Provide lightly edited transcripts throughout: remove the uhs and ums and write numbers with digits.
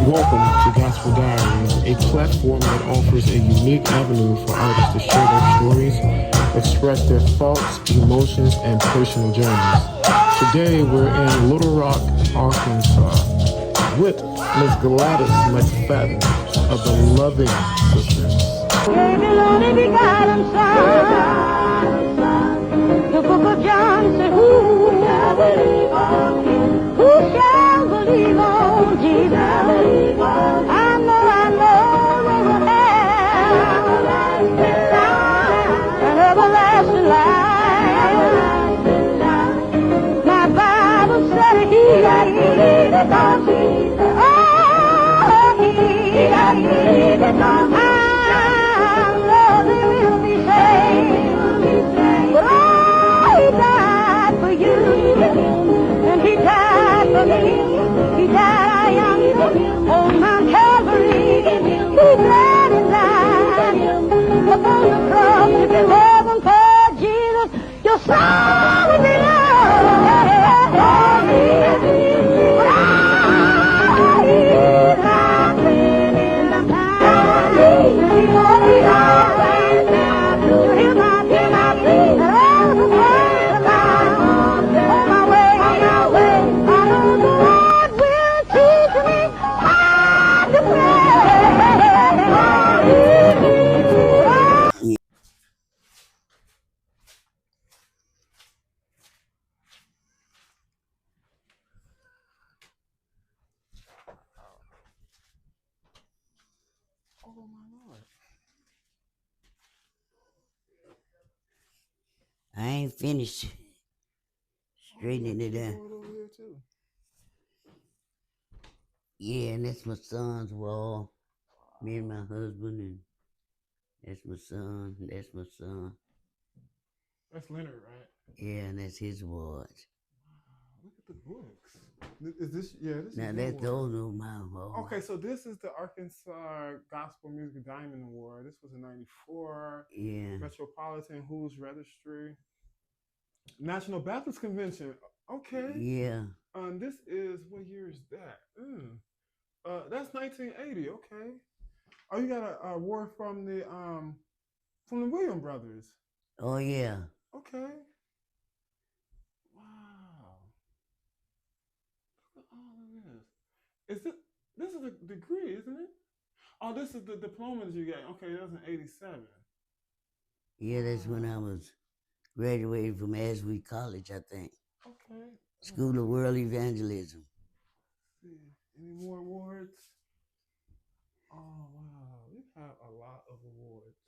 Welcome to Gospel Diaries, a platform that offers a unique avenue for artists to share their stories, express their thoughts, emotions, and personal journeys. Today we're in Little Rock, Arkansas, with Miss Gladys McFadden of the Loving Sisters. Gave his only begotten Son. The book of John said, who shall believe on him? Who shall believe on Jesus? I know they will have an everlasting life. My Bible said he believed on Jesus. Oh, he believed on Jesus. He died on Mount Calvary. He bled and died upon the cross. If it wasn't for Jesus, your soul would be lost. Oh my Lord. I ain't finished straightening it out. Over here too. Yeah, and that's my son's wall. Me and my husband, and that's my son, that's my son. That's Leonard, right? Yeah, and that's his wall. Look at the books. Is this, yeah, this Now is that's those are my wall. Okay, so this is the Arkansas Gospel Music Diamond Award. This was in '94. Yeah. Metropolitan Who's Registry. National Baptist Convention. Okay. Yeah. This is, what year is that? That's 1980. Okay. Oh, you got an award from the Williams brothers. Oh yeah. Okay. Wow. Look at all of this. This is a degree, isn't it? Oh, this is the diploma that you got. Okay, that was in '87. Yeah, that's when I was graduating from Asbury College, I think. Okay. School of World Evangelism. Let's see. Any more awards? Oh wow. We have a lot of awards.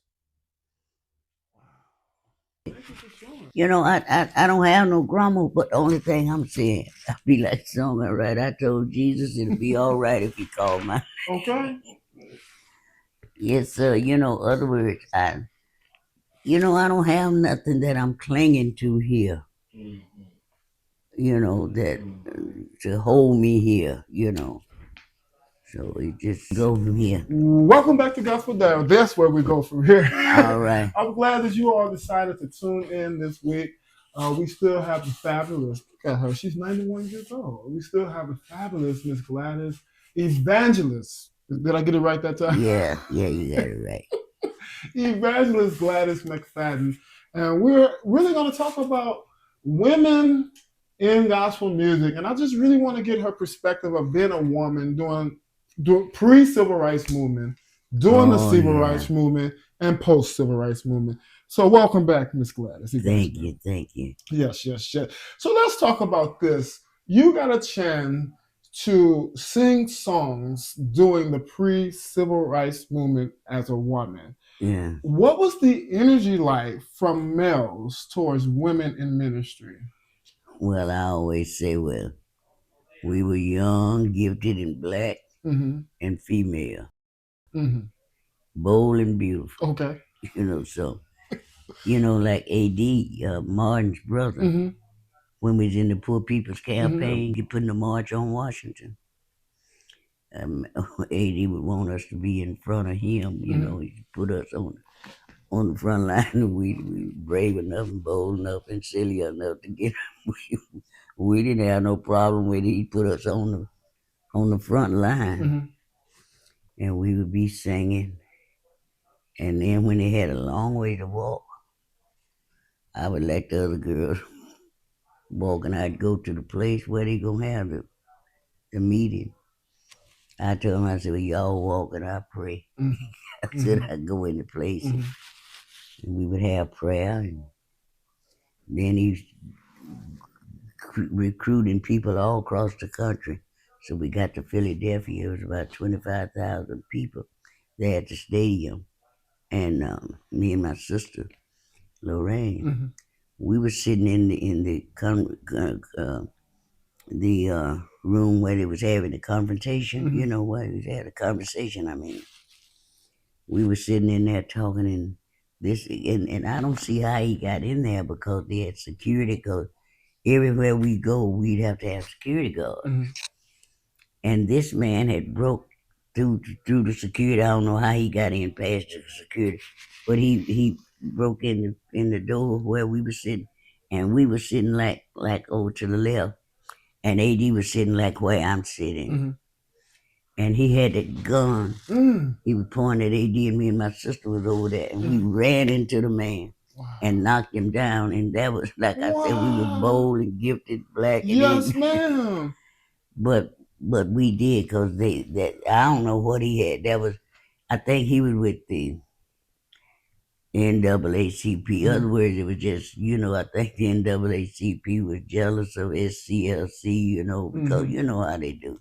Wow. Thank you for showing. You know, I don't have no grammar, but the only thing I'm saying, I be like songwriting. I told Jesus it'll be all right if he called my Okay. Yes, sir. You know, other words, I don't have nothing that I'm clinging to here. Mm-hmm. You know, that to hold me here, you know. So it just go from here. Welcome back to Gospel Diaries. That's where we go from here. All right. I'm glad that you all decided to tune in this week. We still have the fabulous, look at her, she's 91 years old. We still have the fabulous Miss Gladys Evangelist. Did I get it right that time? Yeah, you got it right. Evangelist Gladys McFadden. And we're really going to talk about women in gospel music. And I just really want to get her perspective of being a woman doing pre-civil rights movement, during the civil rights movement, and post-civil rights movement. So welcome back, Miss Gladys. Thank you. Yes. So let's talk about this. You got a chance to sing songs during the pre-civil rights movement as a woman. Yeah. What was the energy like from males towards women in ministry? Well, I always say, we were young, gifted, and black, and female, bold and beautiful. Okay. You know, so, like A.D., Martin's brother, when we was in the Poor People's Campaign, he put in the March on Washington. A.D. would want us to be in front of him, you know, he put us on the front line, and we brave enough and bold enough and silly enough to get we didn't have no problem with it. He put us on the front line. and we would be singing. And then when they had a long way to walk, I would let the other girls walk, and I'd go to the place where they gonna have the meeting. I told them, I said, well, y'all walk and I pray. Mm-hmm. I said, I'd go in the place, and we would have prayer, and then he's recruiting people all across the country. So we got to Philadelphia. It was about 25,000 people there at the stadium. And me and my sister, Lorraine, we were sitting in the room where they was having the confrontation. You know, where they was having a conversation. I mean, we were sitting in there talking, and and I don't see how he got in there because they had security. Because everywhere we go, we'd have to have security guards. And this man had broke through the security. I don't know how he got in past the security, but he broke in the door where we were sitting, and we were sitting like over to the left, and AD was sitting like where I'm sitting, and he had that gun. He was pointing at AD, and me and my sister was over there, and we ran into the man. Wow. And knocked him down, and that was like I said, we were bold and gifted, black. And yes, ma'am. But we did because I don't know what he had. That was, I think he was with the NAACP. Other words, it was just, I think the NAACP was jealous of SCLC, because you know how they do.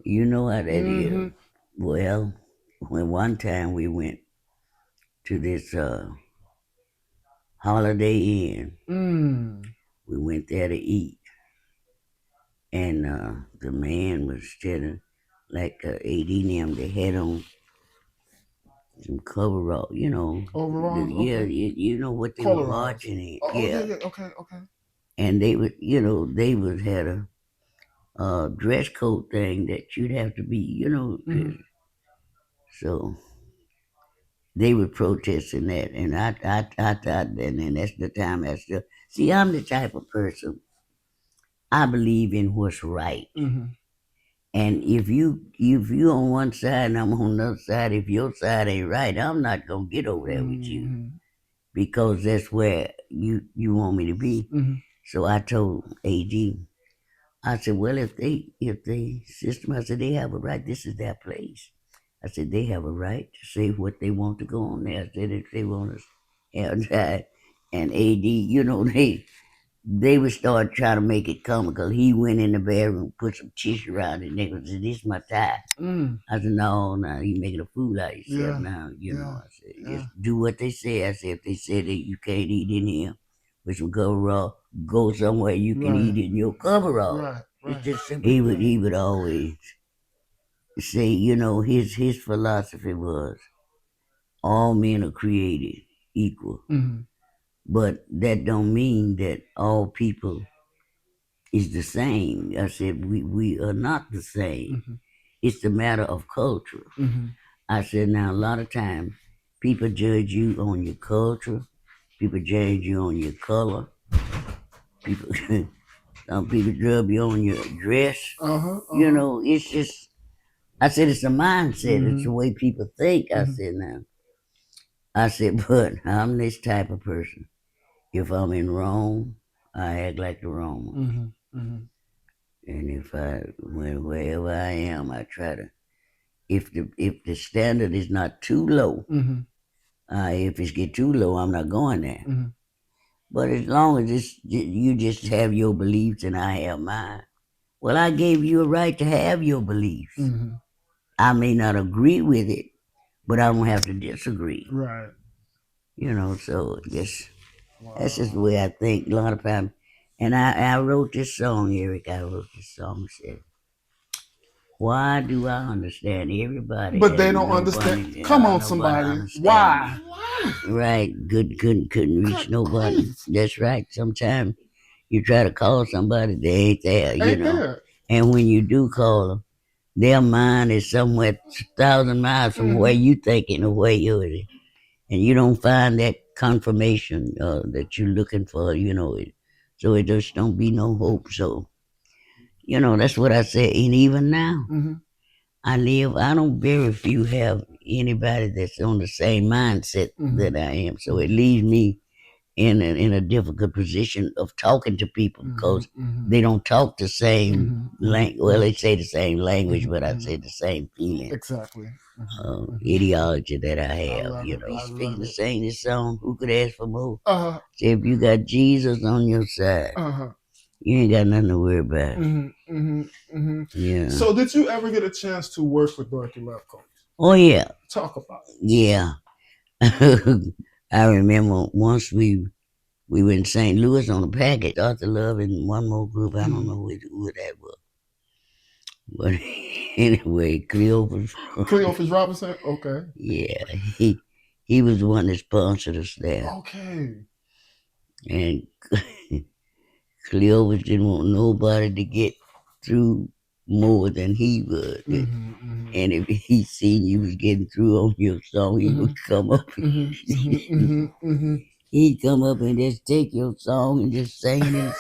You know how that is. Well, when one time we went to this Holiday Inn, we went there to eat. And the man was telling, like AD and them, they had on some coverall, Overall? Yeah, okay. you know what they Color were marching in. Oh, yeah. Okay. And they would, had a dress code thing that you'd have to be, so they were protesting that. And I thought, and that's the time I still, see, I'm the type of person, I believe in what's right. And if you on one side and I'm on the other side, if your side ain't right, I'm not gonna get over there with you, because that's where you want me to be. So I told AG, I said, well, if they system, I said, they have a right. This is their place. I said, they have a right to say what they want to go on there. I said, if they want us outside, and AD, they would start trying to make it comical. He went in the bedroom, put some tissue around it, and they would say, this is my tie. I said, no, you making a fool out of yourself now. I said, just do what they say. I said, if they say that you can't eat in here with some coverall, go somewhere you can eat in your coverall. Right. It's just simple. He would always say, his philosophy was, all men are created equal. But that don't mean that all people is the same. I said, we are not the same. It's a matter of culture. I said, now, a lot of times, people judge you on your culture. People judge you on your color. Some people judge you on your dress. It's just, I said, it's a mindset. It's the way people think. I said, but I'm this type of person. If I'm in wrong, I act like the wrong one. And if wherever I am, I try to, if the standard is not too low, if it get too low, I'm not going there. But as long as you just have your beliefs and I have mine, well, I gave you a right to have your beliefs. I may not agree with it, but I don't have to disagree. Right. So that's just the way I think a lot of times. And I wrote this song, Eric. I wrote this song, said, why do I understand everybody? But they don't understand. Come on, somebody. Why? Right. Couldn't reach nobody. That's right. Sometimes you try to call somebody, they ain't there, There. And when you do call them, their mind is somewhere 1,000 miles from where you thinking or where you're at. And you don't find that confirmation that you're looking for, So it just don't be no hope. So, You know, that's what I said. And even now, Mm-hmm. I don't very few have anybody that's on the same mindset that I am. So it leaves me in a difficult position of talking to people because they don't talk the same language. Well, they say the same language, but I say the same feeling. Exactly. Ideology that I have. love You it. know, I he's love speaking to it. sing this song. Who could ask for more? Uh-huh. Say if you got Jesus on your side, Uh-huh. you ain't got nothing to worry about. Yeah. So did you ever get a chance to work with Dorothy Love Combs? Oh yeah. Talk about it. Yeah. I remember once we were in St. Louis on a package, Arthur Love and one more group, I don't know who that was. But anyway, Cleophas Robinson? Okay. Yeah, he was the one that sponsored us there. Okay. And Cleophas didn't want nobody to get through more than he would. And if he seen you was getting through on your song, he would come up. He'd come up and just take your song and just sing it.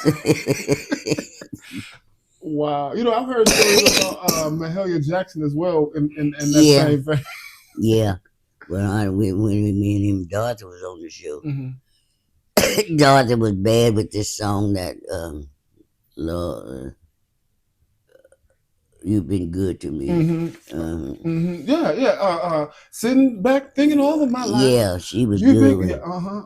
Wow. You know, I've heard stories about Mahalia Jackson as well in that same thing. Yeah. Well, when me and him, Dorothy was on the show. Dorothy was bad with this song that, Lord, you've been good to me. Yeah. Sitting back thinking over my life. Yeah, she was good. Yeah,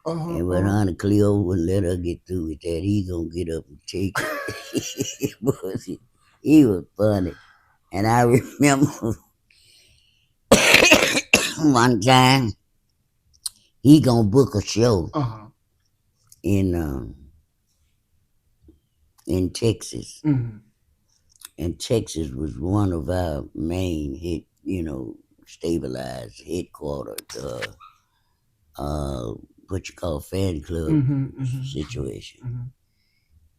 and when Honey Cleo wouldn't let her get through with that, he gonna get up and take it. He was funny. And I remember one time he gonna book a show in Texas. And Texas was one of our main stabilized headquarters, what you call fan club situation.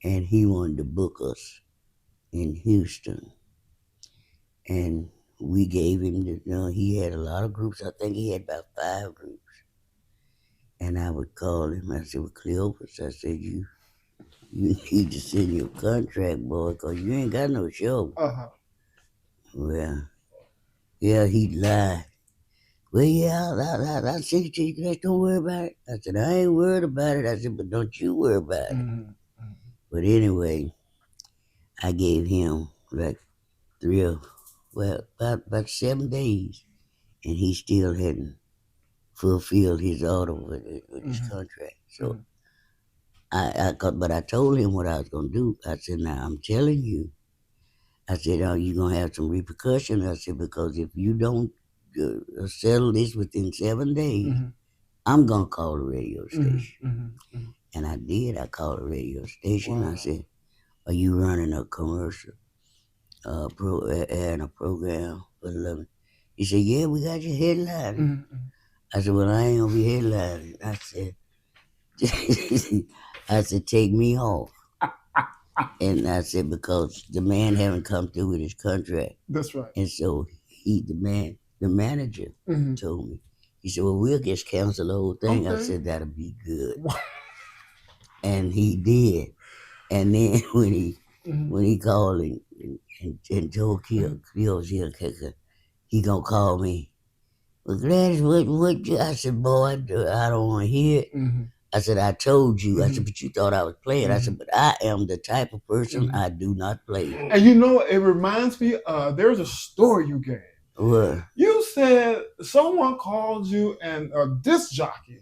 And he wanted to book us in Houston. And we gave him he had a lot of groups. I think he had about 5 groups. And I would call him. I said, well, Cleopas, I said, you need to send your contract, boy, because you ain't got no show. Well, yeah, he'd lie. Well, yeah, I'll send it to you. Guys, don't worry about it. I said, I ain't worried about it. I said, but don't you worry about it. But anyway, I gave him like about 7 days, and he still hadn't fulfilled his order with his contract. So but I told him what I was going to do. I said, now I'm telling you. I said, you're going to have some repercussions. I said, because if you don't settle this within 7 days, I'm going to call the radio station. And I did. I called the radio station. Wow. I said, are you running a commercial, airing a program for 11? He said, yeah, we got your headline. I said, well, I ain't going to be headlining. I said, take me off. And I said, because the man haven't come through with his contract. That's right. And so the manager told me. He said, well, we'll just cancel the whole thing. Okay. I said, that'll be good. And he did. And then when he called and told Cleo, he gonna call me. Well, Gladys, what you? I said, boy, I don't want to hear it. I said, I told you. I said, but you thought I was playing. I said, but I am the type of person I do not play. And you know, it reminds me, there's a story you gave. What? You said someone called you and a disc jockey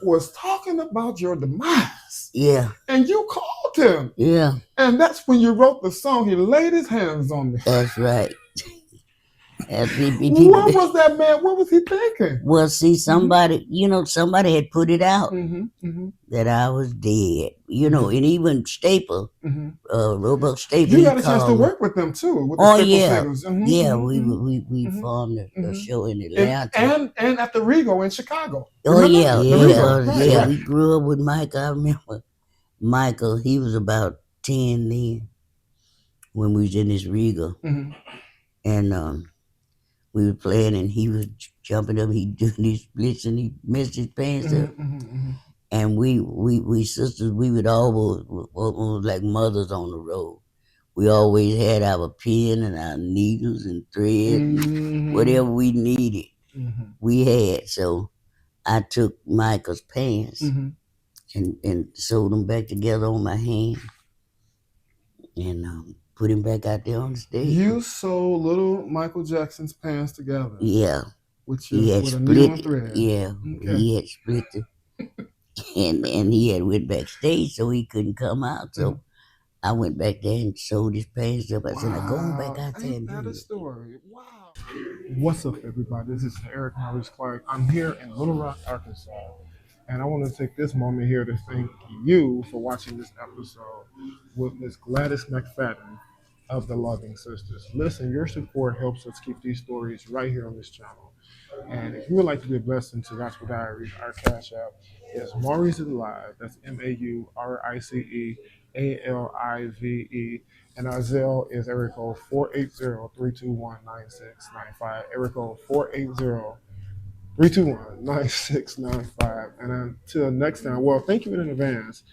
was talking about your demise. Yeah. And you called him. Yeah. And that's when you wrote the song, He Laid His Hands on Me. That's right. What was that man? What was he thinking? Well, see, somebody had put it out that I was dead. And even Staple, Roebuck Staple. You got a chance to work with them too. With the Singers. Yeah, we formed a show in Atlanta and at the Rego in Chicago. Oh Remember? Yeah. We grew up with Mike. I remember Michael. He was about 10 then when we was in this Rego, and we were playing, and he was jumping up. He doing these splits, and he messed his pants up. And we sisters, we would almost like mothers on the road. We always had our pen and our needles and thread, Mm-hmm. whatever we needed, Mm-hmm. we had. So I took Michael's pants Mm-hmm. and sewed them back together on my hand and put him back out there on the stage. You sewed little Michael Jackson's pants together. Yeah. With He had a needle and split. thread. Yeah. Okay. He had split the, and he had went backstage so he couldn't come out. So I went back there and sewed his pants up. I said, "Now go back out there and Ain't that do a it." story? Wow. What's up, everybody? This is Eric Maurice Clark. I'm here in Little Rock, Arkansas, and I want to take this moment here to thank you for watching this episode with Miss Gladys McFadden of the Loving Sisters. Listen, your support helps us keep these stories right here on this channel. And if you would like to be a blessing to Gospel Diaries, our cash app is mauriceisalive. That's MauriceAlive. And our zelle is area code 480-321-9695. Area code 480-321-9695. And until next time, well, thank you in advance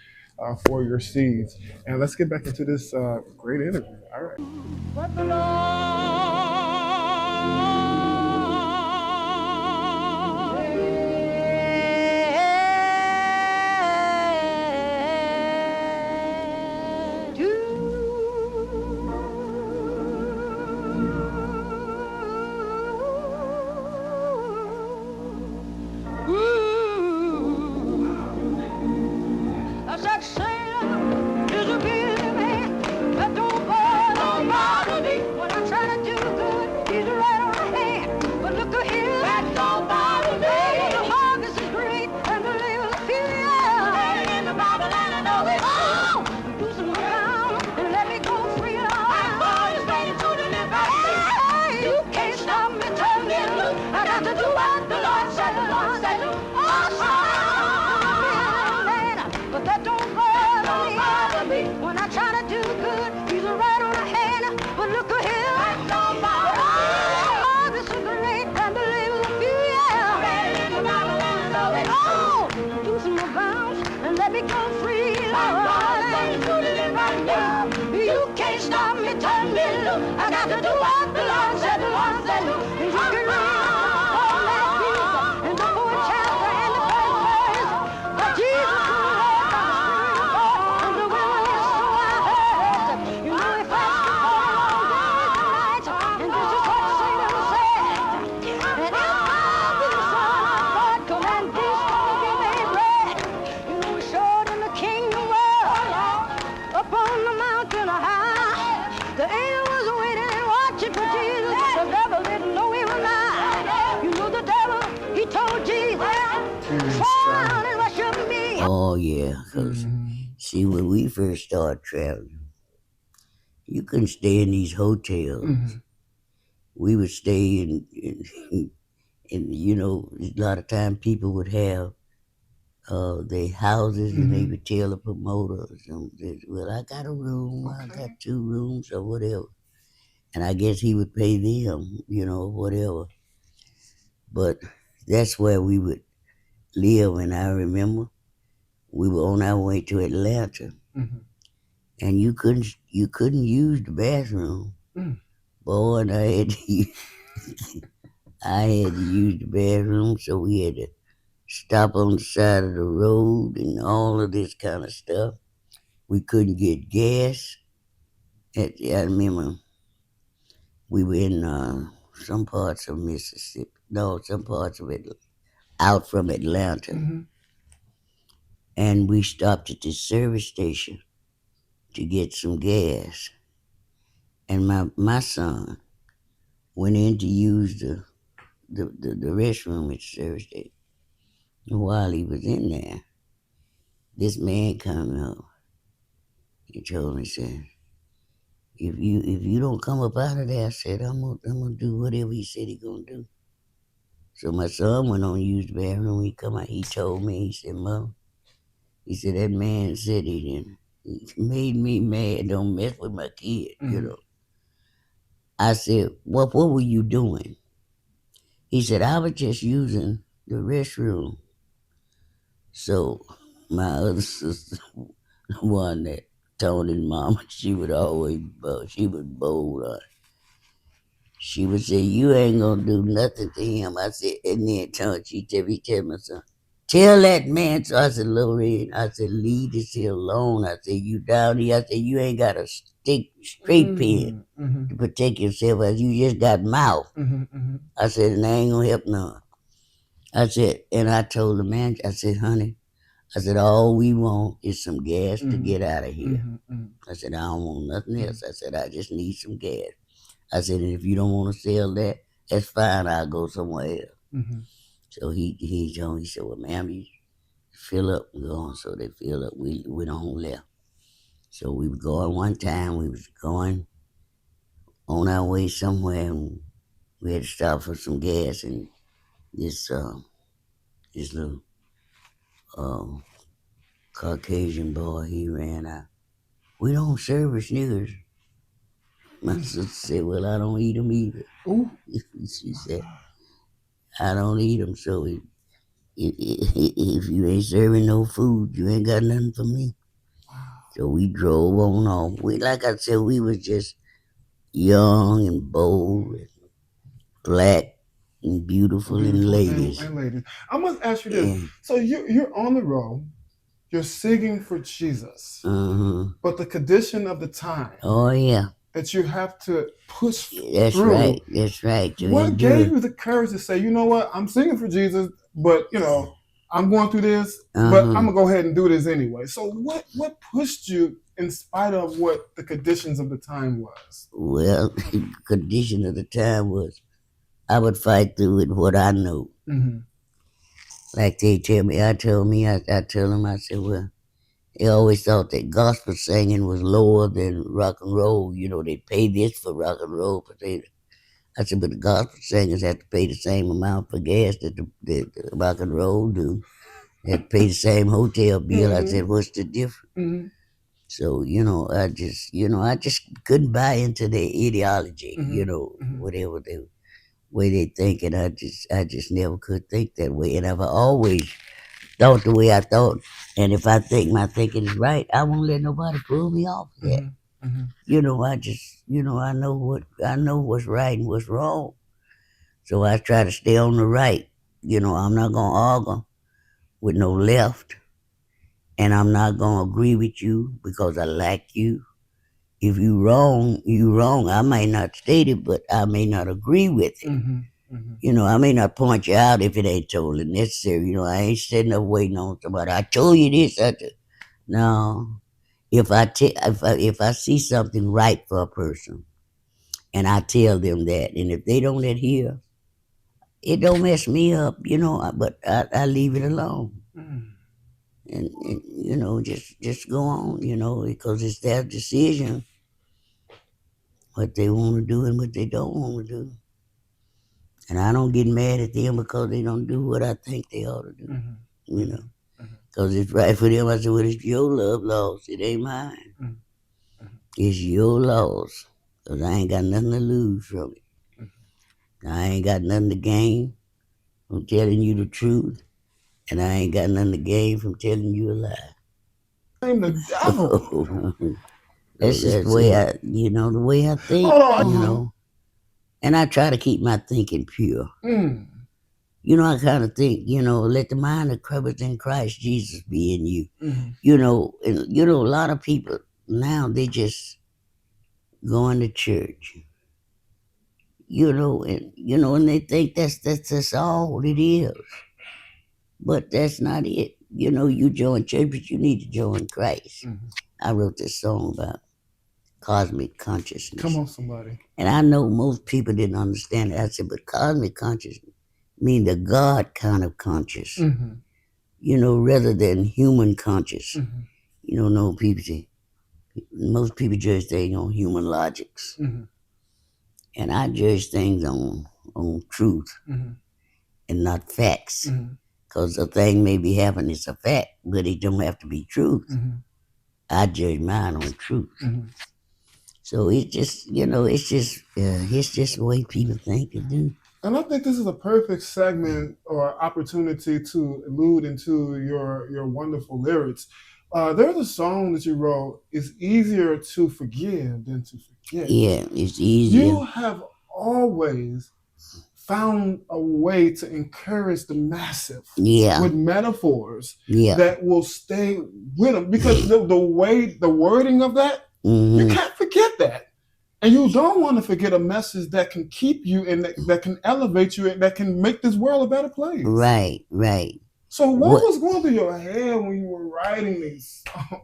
for your seeds. And let's get back into this great interview. All right. But the Lord I said, Satan is a busy man that don't bother me. When I try to do good, he's right on my hand. But look at him, that don't bother me. The harvest is great and the labor is few. In the Bible and I know it's true. Loose me down and let me go free. I'm always ready to deliver. Hey, you can't stop me, turn me loose. I got to do what the Lord said, the Lord said. But that don't bother me. When I try to do good, he's right on the hand. But look at him, that don't bother me. Oh, this is great and the label of few, yeah. Oh, loosen my bounds and let me go free, Lord. You can't stop me, turn me loose. I got to do what the Lord said, the Lord said. And you can read all that beautiful in the 4th chapter and the 1st verse. But Jesus and the wilderness, so I heard. You know he fasted for 40 days and nights. And this is what Satan said. And if I be the Son of God, command this stone to be made bread. You know he showed in the kingdom world upon the mountain high. The angel was waiting and watching for Jesus. The devil didn't know he was nigh. You know the devil, he told Jesus, fall down and worship me. Oh yeah, because see, when we first started traveling, you couldn't stay in these hotels. We would stay in you know, a lot of time people would have their houses and they would tell the promoters, well, I got a room, I got 2 rooms or whatever. And I guess he would pay them, you know, whatever. But that's where we would live. And I remember we were on our way to Atlanta, and you couldn't use the bathroom. Boy, and I had to use the bathroom, so we had to stop on the side of the road and all of this kind of stuff. We couldn't get gas. I remember we were in some parts of Mississippi. No, some parts of it out from Atlanta. And we stopped at this service station to get some gas. And my son went in to use the restroom at the service station. And while he was in there, this man came up. He told me, said, if you don't come up out of there, I said, I'm gonna do whatever he said he gonna do. So my son went on to use the bathroom. He come out, he told me, he said, Mom, he said, that man said he made me mad, don't mess with my kid, you know. I said, what were you doing? He said, I was just using the restroom. So my other sister, the one that Tony's mama, she would always, she was bold. She would say, "You ain't gonna do nothing to him." I said, and then Tony, he tell me, son, tell that man. So I said, Lorraine, I said, leave this here alone. I said, you down here. I said, you ain't got a straight pen to protect yourself. As you just got mouth. I said, and I ain't gonna help none. I said, and I told the man, I said, honey, I said, all we want is some gas to get out of here. I said, I don't want nothing else. I said, I just need some gas. I said, and if you don't want to sell that, that's fine. I'll go somewhere else. So he told me, he said, well, ma'am, you fill up and go on. So they fill up. We don't left. So we were going one time. We was going on our way somewhere, and we had to stop for some gas. And this little Caucasian boy, he ran out. We don't service niggers. My sister said, well, I don't eat them either. She said, I don't eat them, so if you ain't serving no food, you ain't got nothing for me. So we drove on off. Like I said, we was just young and bold and black and beautiful and ladies. I must ask you this. Yeah. So you're on the road. You're singing for Jesus. But the condition of the time. Oh, yeah. That you have to push That's through. Right. That's right. What gave you the courage to say, you know what, I'm singing for Jesus, but, you know, I'm going through this, but I'm going to go ahead and do this anyway. So what pushed you in spite of what the conditions of the time was? Well, the condition of the time was I would fight through with what I know. Like they tell me, I tell them, I said, well, they always thought that gospel singing was lower than rock and roll. You know, they pay this for rock and roll, but I said, but the gospel singers have to pay the same amount for gas that the rock and roll do. They have to pay the same hotel bill. I said, what's the difference? So, you know, I just couldn't buy into their ideology, you know, whatever the way they think, and I just never could think that way. And I've always thought the way I thought, and if I think my thinking is right, I won't let nobody pull me off of that. You know, I know what's right and what's wrong. So I try to stay on the right. You know, I'm not gonna argue with no left, and I'm not gonna agree with you because I like you. If you wrong, you wrong. I may not state it, but I may not agree with it. You know, I may not point you out if it ain't totally necessary. You know, I ain't sitting up waiting on somebody. I told you this. No. If I see something right for a person, and I tell them that, and if they don't adhere, it don't mess me up. You know, but I leave it alone, and you know, just go on. You know, because it's their decision what they want to do and what they don't want to do. And I don't get mad at them because they don't do what I think they ought to do. You know, because it's right for them. I said, well, it's your love laws. It ain't mine. It's your laws. Because I ain't got nothing to lose from it. I ain't got nothing to gain from telling you the truth. And I ain't got nothing to gain from telling you a lie. I'm the devil. That's just the way the way I think, you know. And I try to keep my thinking pure. You know, I kind of think, you know, let the mind of Christ in Christ Jesus be in you. You know, and a lot of people now, they just going to church. You know, and they think that's all it is. But that's not it. You know, you join church, but you need to join Christ. I wrote this song about cosmic consciousness. Come on, somebody. And I know most people didn't understand it. I said, but cosmic consciousness mean the God kind of conscious. You know, rather than human conscious. You know, most people judge things on human logics. And I judge things on truth and not facts. Because a thing may be happening, it's a fact, but it don't have to be truth. I judge mine on truth. So it's just, you know, it's just the way people think and do. And I think this is a perfect segment or opportunity to allude into your wonderful lyrics. There's a song that you wrote. It's easier to forgive than to forget. Yeah, it's easier. You have always found a way to encourage the massive with metaphors that will stay with them, because the way, the wording of that, you can't forget that. And you don't want to forget a message that can keep you and that can elevate you and that can make this world a better place. Right, right. So what was going through your head when you were writing these songs?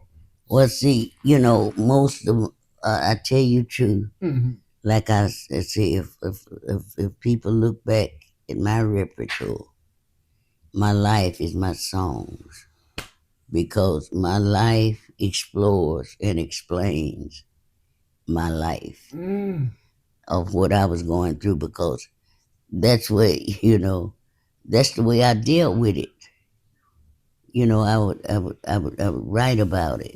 Well, see, most of I tell you true. Like I say, if people look back at my repertoire, my life is my songs, because my life explores and explains my life of what I was going through, because that's where, that's the way I dealt with it. I would write about it.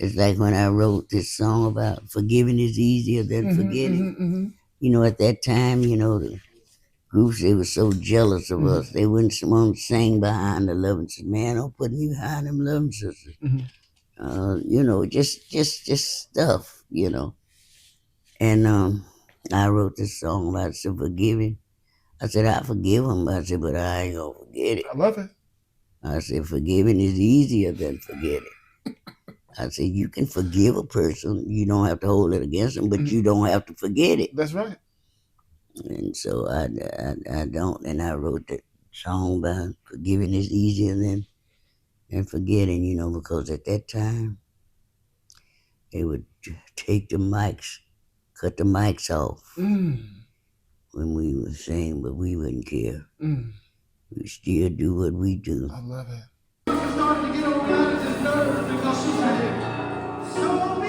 It's like when I wrote this song about forgiving is easier than forgetting. At that time, the groups, they were so jealous of us. They wouldn't want to sing behind the loving sisters. Man, don't put me behind them loving sisters. Just stuff, And I wrote this song about forgiving. I said, I forgive them. I said, but I ain't going to forget it. I love it. I said, forgiving is easier than forgetting. I said, you can forgive a person. You don't have to hold it against them, but you don't have to forget it. That's right. And so I don't. And I wrote that song about forgiving is easier than forgetting, because at that time, they would take the mics, cut the mics off when we were saying, but we wouldn't care. We still do what we do. I love it. Starting to get on Gladys' nerves because she said, so